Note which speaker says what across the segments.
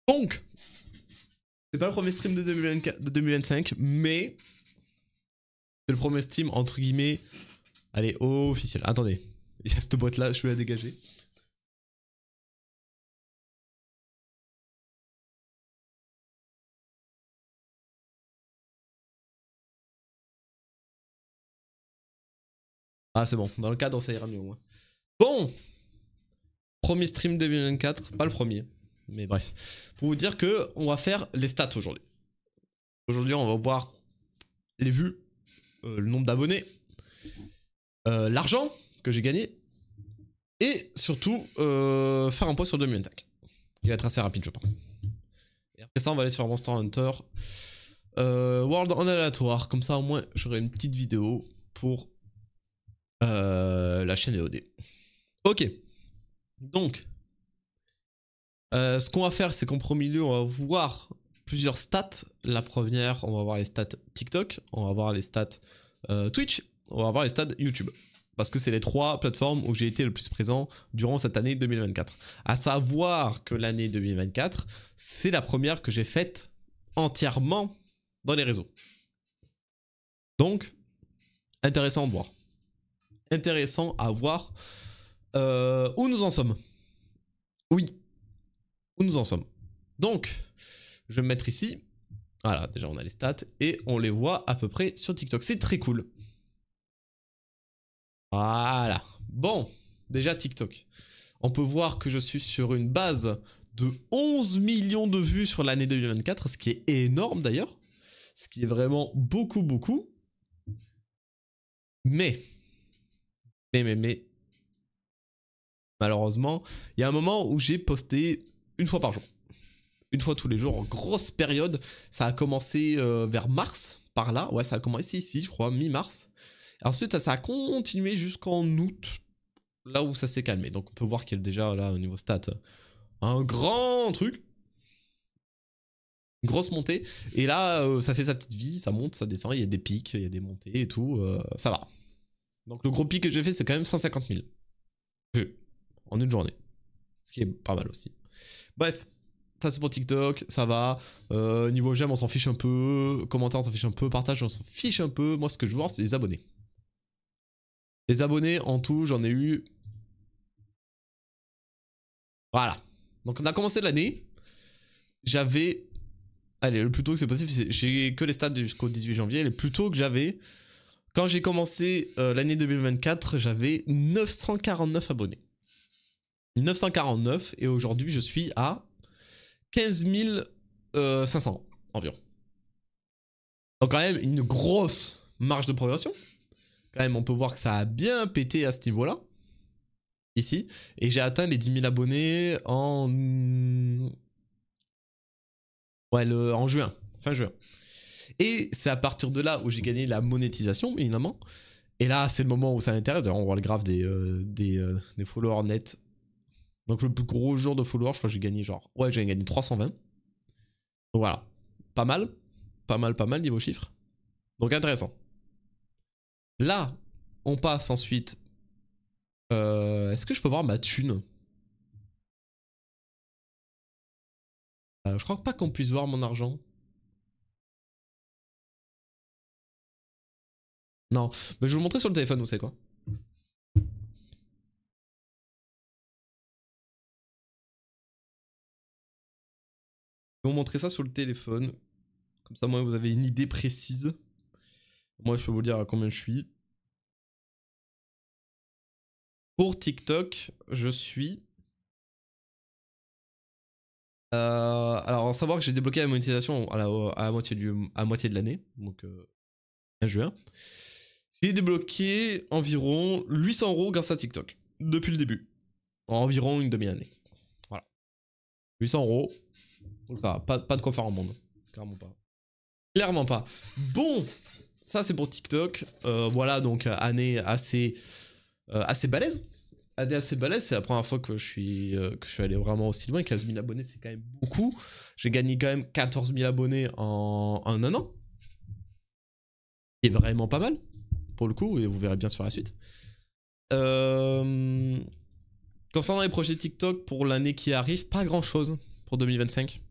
Speaker 1: Donc, c'est pas le premier stream de 2025, mais c'est le premier stream entre guillemets, allez, officiel. Attendez, il y a cette boîte là, je vais la dégager. Ah c'est bon, dans le cadre ça ira mieux au moins. Bon, premier stream 2024, pas le premier, mais bref. Pour vous dire que on va faire les stats aujourd'hui. Aujourd'hui on va voir les vues, le nombre d'abonnés, l'argent que j'ai gagné, et surtout faire un point sur 2025. Il va être assez rapide je pense. Et après ça on va aller sur Monster Hunter World en aléatoire, comme ça au moins j'aurai une petite vidéo pour la chaîne EOD. Ok, donc ce qu'on va faire c'est qu'en premier lieu on va voir plusieurs stats. La première, on va voir les stats TikTok, on va voir les stats Twitch, on va voir les stats YouTube. Parce que c'est les trois plateformes où j'ai été le plus présent durant cette année 2024. À savoir que l'année 2024, c'est la première que j'ai faite entièrement dans les réseaux. Donc, intéressant de voir. Intéressant à voir où nous en sommes. Oui, où nous en sommes. Donc, je vais me mettre ici. Voilà, déjà on a les stats et on les voit à peu près sur TikTok. C'est très cool. Voilà. Bon, déjà TikTok. On peut voir que je suis sur une base de 11 millions de vues sur l'année 2024, ce qui est énorme d'ailleurs. Ce qui est vraiment beaucoup, beaucoup. Mais, malheureusement, il y a un moment où j'ai posté une fois par jour. Une fois tous les jours, en grosse période. Ça a commencé vers mars, par là. Ouais, ça a commencé ici, je crois, mi-mars. Ensuite, ça a continué jusqu'en août, là où ça s'est calmé. Donc on peut voir qu'il y a déjà, là, au niveau stats, un grand truc. Une grosse montée. Et là, ça fait sa petite vie, ça monte, ça descend, il y a des pics, il y a des montées et tout. Ça va. Donc le gros pic que j'ai fait, c'est quand même 150 000 vues en une journée. Ce qui est pas mal aussi. Bref. Ça c'est pour TikTok, ça va. Niveau j'aime, on s'en fiche un peu. Commentaires, on s'en fiche un peu. Partage, on s'en fiche un peu. Moi, ce que je veux voir, c'est les abonnés. Les abonnés, en tout, j'en ai eu... Voilà. Donc, on a commencé l'année. J'avais... Allez, le plus tôt que c'est possible, j'ai que les stats jusqu'au 18 janvier. Le plus tôt que j'avais... Quand j'ai commencé l'année 2024, j'avais 949 abonnés. 949, et aujourd'hui, je suis à 15 500 environ. Donc quand même une grosse marge de progression. Quand même on peut voir que ça a bien pété à ce niveau-là. Ici. Et j'ai atteint les 10 000 abonnés en... Ouais, en juin. Fin juin. Et c'est à partir de là où j'ai gagné la monétisation, évidemment. Et là, c'est le moment où ça m'intéresse. D'ailleurs, on voit le graphe des followers nets. Donc le plus gros jour de followers, je crois que j'ai gagné genre... Ouais, j'ai gagné 320. Donc voilà. Pas mal. Pas mal niveau chiffres. Donc intéressant. Là, on passe ensuite... Est-ce que je peux voir ma thune? Je crois pas qu'on puisse voir mon argent. Non, mais je vais vous montrer sur le téléphone, vous savez quoi? Je vais vous montrer ça sur le téléphone. Comme ça, moi, vous avez une idée précise. Moi, je peux vous dire à combien je suis. Pour TikTok, je suis... alors, en savoir que j'ai débloqué la monétisation à moitié de l'année. Donc, fin juin. J'ai débloqué environ 800 € grâce à TikTok. Depuis le début. En environ une demi-année. Voilà. 800 €. Donc ça va, pas de quoi faire en monde. Clairement pas. Clairement pas. Bon, ça c'est pour TikTok. Voilà, donc année assez balèze. Année assez balèze, c'est la première fois que je suis allé vraiment aussi loin. 15 000 abonnés, c'est quand même beaucoup. J'ai gagné quand même 14 000 abonnés en un an. C'est vraiment pas mal, pour le coup, et vous verrez bien sur la suite. Concernant les projets TikTok pour l'année qui arrive, pas grand chose pour 2025.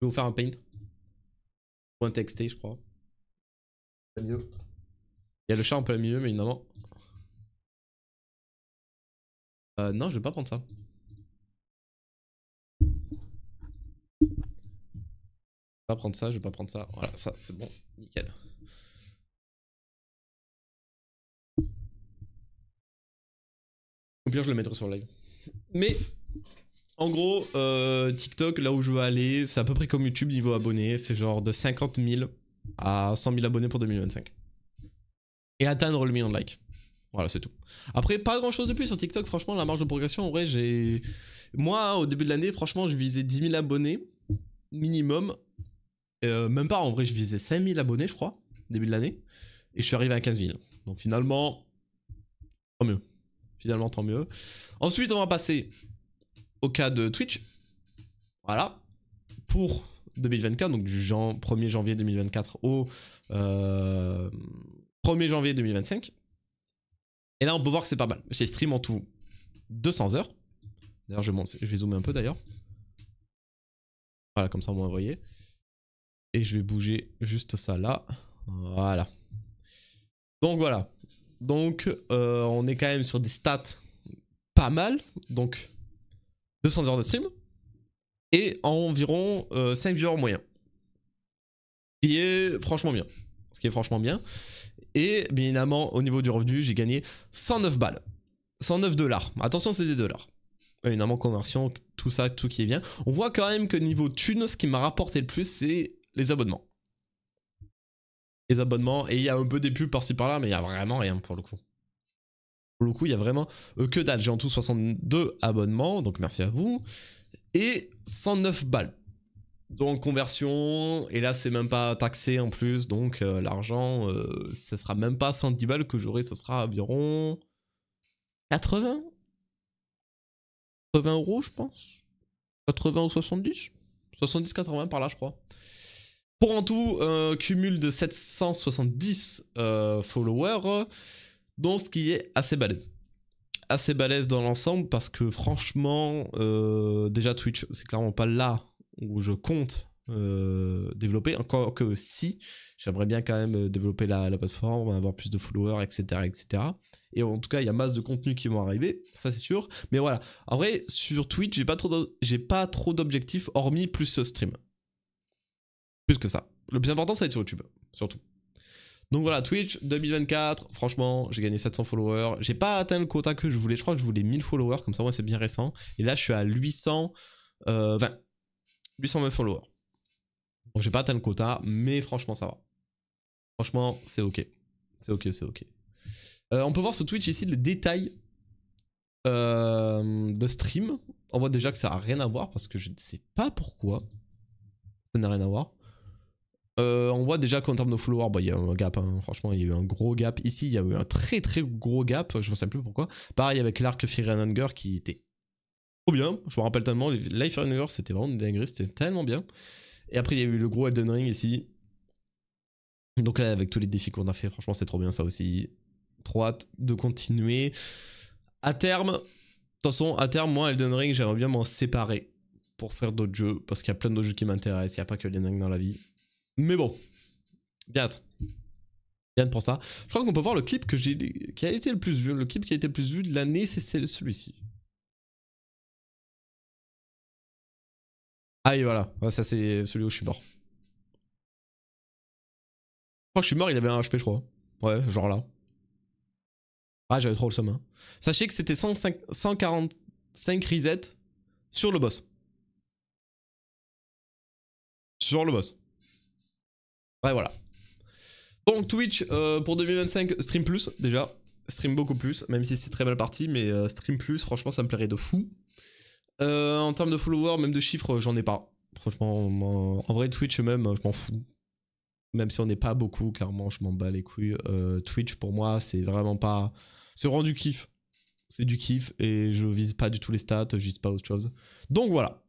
Speaker 1: vais vous faire un paint. Ou un TXT, je crois. Mieux. Il y a le chat en plein milieu, mais évidemment. Non, je vais pas prendre ça. Je vais pas prendre ça, je vais pas prendre ça. Voilà, ça, c'est bon. Nickel. Au pire, je le mettrai sur le live. Mais, en gros, TikTok, là où je veux aller, c'est à peu près comme YouTube niveau abonnés. C'est genre de 50 000 à 100 000 abonnés pour 2025. Et atteindre le million de likes. Voilà, c'est tout. Après, pas grand chose de plus sur TikTok. Franchement, la marge de progression, en vrai, j'ai... Moi, au début de l'année, franchement, je visais 10 000 abonnés minimum. Même pas, en vrai, je visais 5 000 abonnés, je crois, début de l'année. Et je suis arrivé à 15 000. Donc finalement, tant mieux. Finalement, tant mieux. Ensuite, on va passer au cas de Twitch. Voilà. Pour 2024, donc du 1er janvier 2024 au 1er janvier 2025. Et là, on peut voir que c'est pas mal. J'ai stream en tout 200 heures. D'ailleurs, je vais zoomer un peu d'ailleurs. Voilà, comme ça, on va envoyer. Et je vais bouger juste ça là. Voilà. Donc voilà. Donc on est quand même sur des stats pas mal. Donc 200 heures de stream. Et environ 5 viewers moyens. Ce qui est franchement bien. Ce qui est franchement bien. Et bien évidemment, au niveau du revenu, j'ai gagné 109 balles. 109 $. Attention, c'est des dollars. Évidemment, conversion, tout ça, tout qui est bien. On voit quand même que niveau thune, ce qui m'a rapporté le plus, c'est les abonnements. Les abonnements, et il y a un peu des pubs par-ci par-là, mais il y a vraiment rien pour le coup. Pour le coup, il y a vraiment que dalle. J'ai en tout 62 abonnements, donc merci à vous. Et 109 balles. Donc conversion, et là c'est même pas taxé en plus, donc l'argent, ce sera même pas 110 balles que j'aurai, ce sera environ 80 euros je pense. 80 ou 70 70-80 par là je crois. Pour en tout, cumul de 770 followers, donc ce qui est assez balèze. Assez balèze dans l'ensemble parce que franchement, déjà Twitch, c'est clairement pas là où je compte développer. Encore que si, j'aimerais bien quand même développer la plateforme, avoir plus de followers, etc. etc. Et en tout cas, il y a masse de contenus qui vont arriver, ça c'est sûr. Mais voilà, en vrai, sur Twitch, j'ai pas trop d'objectifs hormis plus stream. Plus que ça. Le plus important, ça va être sur YouTube, surtout. Donc voilà, Twitch 2024, franchement, j'ai gagné 700 followers. J'ai pas atteint le quota que je voulais, je crois que je voulais 1000 followers, comme ça, moi, c'est bien récent. Et là, je suis à 820 followers. Bon, j'ai pas atteint le quota, mais franchement, ça va. Franchement, c'est ok. C'est ok, c'est ok. On peut voir sur Twitch ici les détails de stream. On voit déjà que ça a rien à voir parce que je ne sais pas pourquoi. Ça n'a rien à voir. On voit déjà qu'en termes de followers, bah, il y a un gap, hein. Franchement il y a eu un gros gap. Ici il y a eu un très très gros gap, je ne sais plus pourquoi. Pareil avec l'arc Fear and Hunger qui était trop bien, je me rappelle tellement. Life and Hunger c'était vraiment une dinguerie, c'était tellement bien. Et après il y a eu le gros Elden Ring ici. Donc là avec tous les défis qu'on a fait, franchement c'est trop bien ça aussi. Trop hâte de continuer. À terme, de toute façon à terme moi Elden Ring j'aimerais bien m'en séparer pour faire d'autres jeux. Parce qu'il y a plein d'autres jeux qui m'intéressent, il n'y a pas que Elden Ring dans la vie. Mais bon, bien hâte. Bien pour ça. Je crois qu'on peut voir le clip qui a été le plus vu. Le clip qui a été le plus vu de l'année, c'est celui-ci. Ah oui, voilà. Ouais, ça, c'est celui où je suis mort. Je crois que je suis mort, il avait un HP, je crois. Ouais, genre là. Ah, j'avais trop le seum. Hein. Sachez que c'était 145 resets sur le boss. Sur le boss. Ouais, voilà. Donc Twitch pour 2025, stream plus déjà. Stream beaucoup plus, même si c'est très mal parti, mais stream plus, franchement ça me plairait de fou. En termes de followers, même de chiffres, j'en ai pas. Franchement, en vrai Twitch même, je m'en fous. Même si on n'est pas beaucoup, clairement je m'en bats les couilles. Twitch pour moi c'est vraiment pas... C'est vraiment du kiff. C'est du kiff et je vise pas du tout les stats, je vise pas autre chose. Donc voilà.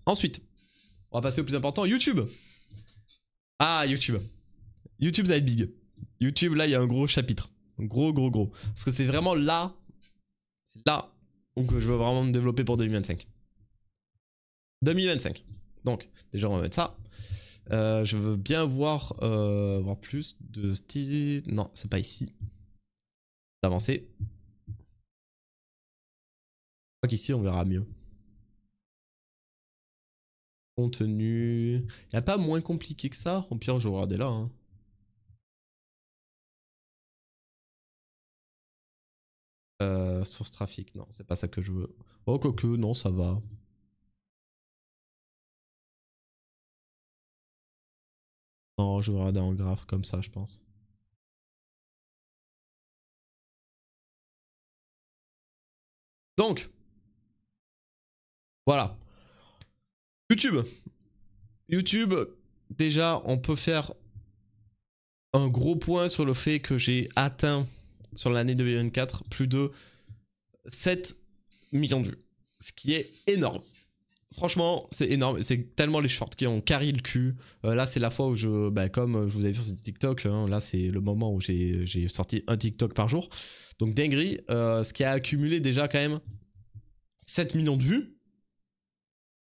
Speaker 1: Ensuite, on va passer au plus important, YouTube. Ah, YouTube. YouTube, ça va être big. YouTube, là, il y a un gros chapitre. Gros. Parce que c'est vraiment là. C'est là où je veux vraiment me développer pour 2025. 2025. Donc, déjà, on va mettre ça. Je veux bien voir plus de style. Non, c'est pas ici. D'avancer. Je crois qu'ici, on verra mieux. Contenu. Il n'y a pas moins compliqué que ça. Au pire, je vais regarder là. Hein. Source trafic, non, c'est pas ça que je veux. Oh, quoique, non, ça va. Non, je vais regarder en graphe comme ça, je pense. Donc, voilà. YouTube. YouTube, déjà, on peut faire un gros point sur le fait que j'ai atteint, sur l'année 2024, plus de 7 millions de vues. Ce qui est énorme. Franchement, c'est énorme. C'est tellement les shorts qui ont carré le cul. Là, c'est la fois où je... Bah, comme je vous avais vu sur TikTok, hein, là, c'est le moment où j'ai sorti un TikTok par jour. Donc, dinguerie. Ce qui a accumulé déjà quand même 7 millions de vues.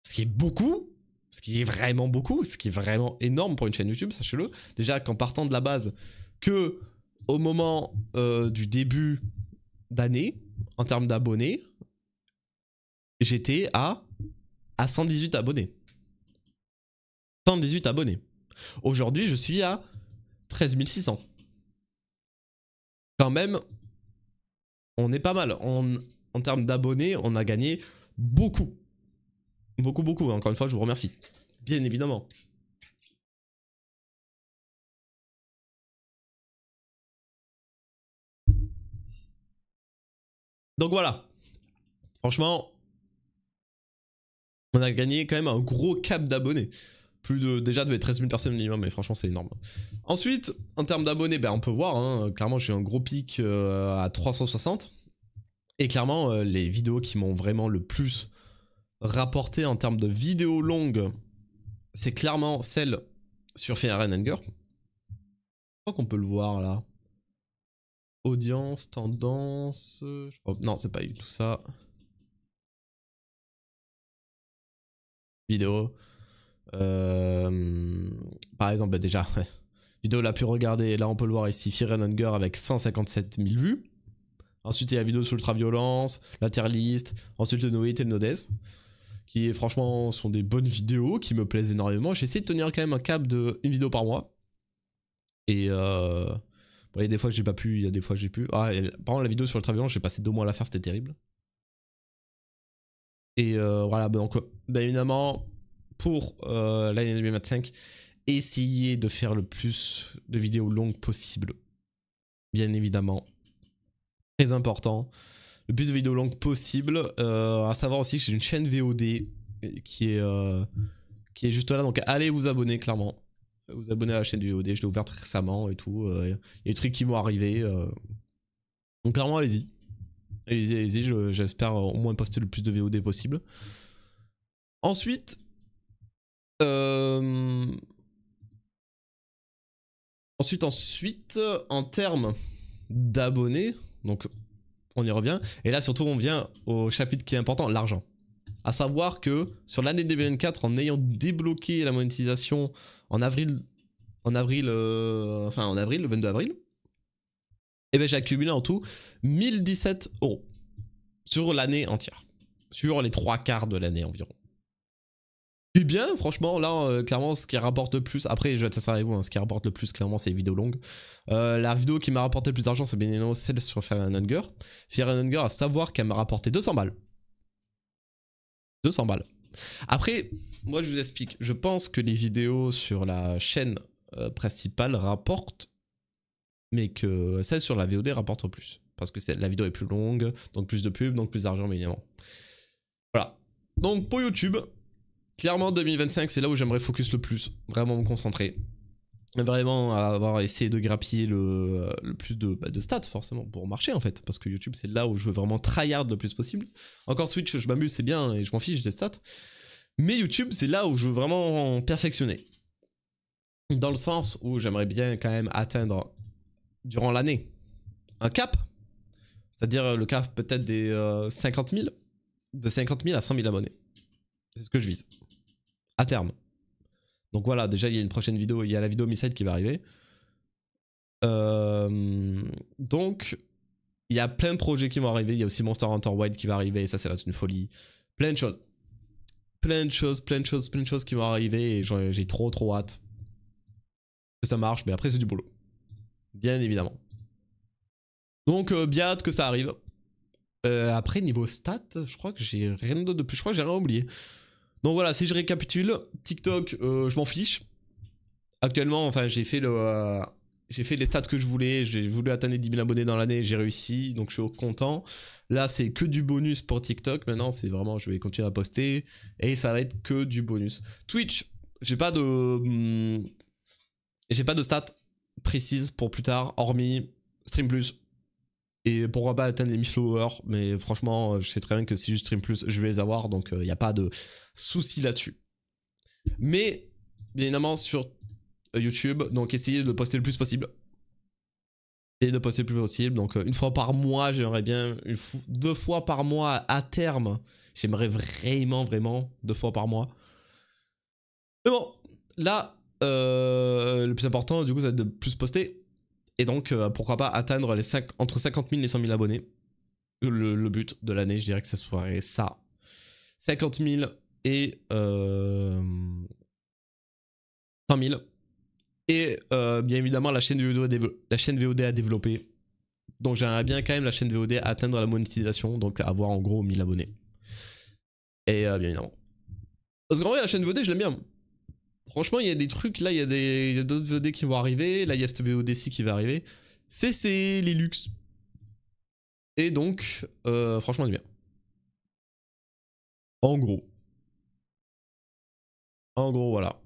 Speaker 1: Ce qui est beaucoup. Ce qui est vraiment beaucoup. Ce qui est vraiment énorme pour une chaîne YouTube, sachez-le. Déjà qu'en partant de la base que au moment du début d'année, en termes d'abonnés, j'étais à 118 abonnés. 118 abonnés. Aujourd'hui, je suis à 13 600. Quand même, on est pas mal. En termes d'abonnés, on a gagné beaucoup. Beaucoup, beaucoup. Encore une fois, je vous remercie. Bien évidemment. Donc voilà. Franchement, on a gagné quand même un gros cap d'abonnés. Plus de déjà de 13 000 personnes minimum, mais franchement c'est énorme. Ensuite, en termes d'abonnés, ben, on peut voir, hein, clairement j'ai un gros pic à 360. Et clairement, les vidéos qui m'ont vraiment le plus rapporté en termes de vidéos longues, c'est clairement celle sur Fear and Hunger. Je crois qu'on peut le voir là. Audience, tendance... non, c'est pas du tout ça. Vidéo. Par exemple, bah déjà, vidéo la plus regardée, là on peut le voir ici, Fear and Hunger avec 157 000 vues. Ensuite, il y a la vidéo sur l'ultra-violence, la tier list, ensuite le No Hate et le No Death, qui franchement sont des bonnes vidéos qui me plaisent énormément. J'essaie de tenir quand même un cap de une vidéo par mois. Et bon, il y a des fois que j'ai pas pu, il y a des fois que j'ai pu. Ah, par contre, la vidéo sur l'ultra-violence, j'ai passé 2 mois à la faire, c'était terrible. Et voilà, donc, bah, évidemment, pour l'année 2025, essayez de faire le plus de vidéos longues possible. Bien évidemment. Très important. Le plus de vidéos longues possible. À savoir aussi que j'ai une chaîne VOD qui est juste là. Donc allez vous abonner, clairement. Vous abonner à la chaîne VOD. Je l'ai ouverte récemment et tout. Il y a des trucs qui vont arriver. Donc clairement, allez-y. Allez-y, j'espère au moins poster le plus de VOD possible. Ensuite, en termes d'abonnés, donc on y revient. Et là, surtout, on vient au chapitre qui est important, l'argent. À savoir que sur l'année 2024, en ayant débloqué la monétisation en avril, le 22 avril, et ben j'ai accumulé en tout 1017 € sur l'année entière. Sur les 3/4 de l'année environ. Et bien, franchement, là, clairement, ce qui rapporte le plus, après, je vais être sincère avec vous, hein, ce qui rapporte le plus, clairement, c'est les vidéos longues. La vidéo qui m'a rapporté le plus d'argent, c'est bien évidemment celle sur Fear and Hunger. Fear and Hunger, à savoir qu'elle m'a rapporté 200 balles. 200 balles. Après, moi, je vous explique. Je pense que les vidéos sur la chaîne principale rapportent, mais que celle sur la VOD rapporte plus. Parce que la vidéo est plus longue, donc plus de pubs, donc plus d'argent, bien évidemment. Voilà. Donc, pour YouTube... Clairement, 2025, c'est là où j'aimerais focus le plus. Vraiment me concentrer. Vraiment avoir essayé de grappiller le plus de stats, forcément, pour marcher, en fait. Parce que YouTube, c'est là où je veux vraiment tryhard le plus possible. Encore Twitch, je m'amuse, c'est bien, et je m'en fiche des stats. Mais YouTube, c'est là où je veux vraiment perfectionner. Dans le sens où j'aimerais bien quand même atteindre, durant l'année, un cap. C'est-à-dire le cap peut-être des 50 000. De 50 000 à 100 000 abonnés. C'est ce que je vise. à terme. Donc voilà, déjà il y a une prochaine vidéo, il y a la vidéo Missile qui va arriver. Donc il y a plein de projets qui vont arriver, il y a aussi Monster Hunter Wilds qui va arriver, et ça va être une folie. Plein de choses. Plein de choses qui vont arriver, et j'ai trop hâte que ça marche, mais après c'est du boulot. Bien évidemment. Donc bien hâte que ça arrive. Après niveau stats, je crois que j'ai rien d'autre de plus, je crois que j'ai rien oublié. Donc voilà, si je récapitule, TikTok, je m'en fiche. Actuellement, enfin j'ai fait les stats que je voulais, j'ai voulu atteindre les 10 000 abonnés dans l'année, j'ai réussi, donc je suis content. Là, c'est que du bonus pour TikTok. Maintenant, c'est vraiment, je vais continuer à poster et ça va être que du bonus. Twitch, j'ai pas de stats précises pour plus tard, hormis Stream Plus. Et pourquoi pas atteindre les 1000 followers, mais franchement, je sais très bien que si je stream plus, je vais les avoir, donc il n'y a pas de souci là-dessus. Mais, bien évidemment, sur YouTube, donc essayez de poster le plus possible. Et de poster le plus possible, donc une fois par mois, j'aimerais bien, 2 fois par mois à terme, j'aimerais vraiment 2 fois par mois. Mais bon, là, le plus important, du coup, ça va être de plus poster. Et donc, pourquoi pas atteindre entre 50 000 et 100 000 abonnés. Le but de l'année, je dirais que ce serait ça. 50 000 et 100 000. Et bien évidemment, la chaîne VOD à développer. Donc j'aimerais bien quand même la chaîne VOD atteindre la monétisation, donc avoir en gros 1000 abonnés. Et bien évidemment. Parce qu'en vrai, la chaîne VOD, je l'aime bien. Franchement, il y a des trucs, là, il y a d'autres VOD qui vont arriver. Là, il y a cette VOD-ci qui va arriver. C'est les luxe. Et donc, franchement, bien. En gros. En gros, voilà.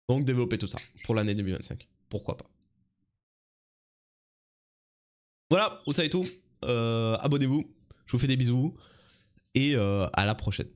Speaker 1: Donc, développer tout ça pour l'année 2025. Pourquoi pas. Voilà, vous savez tout. Abonnez-vous. Je vous fais des bisous. Et à la prochaine.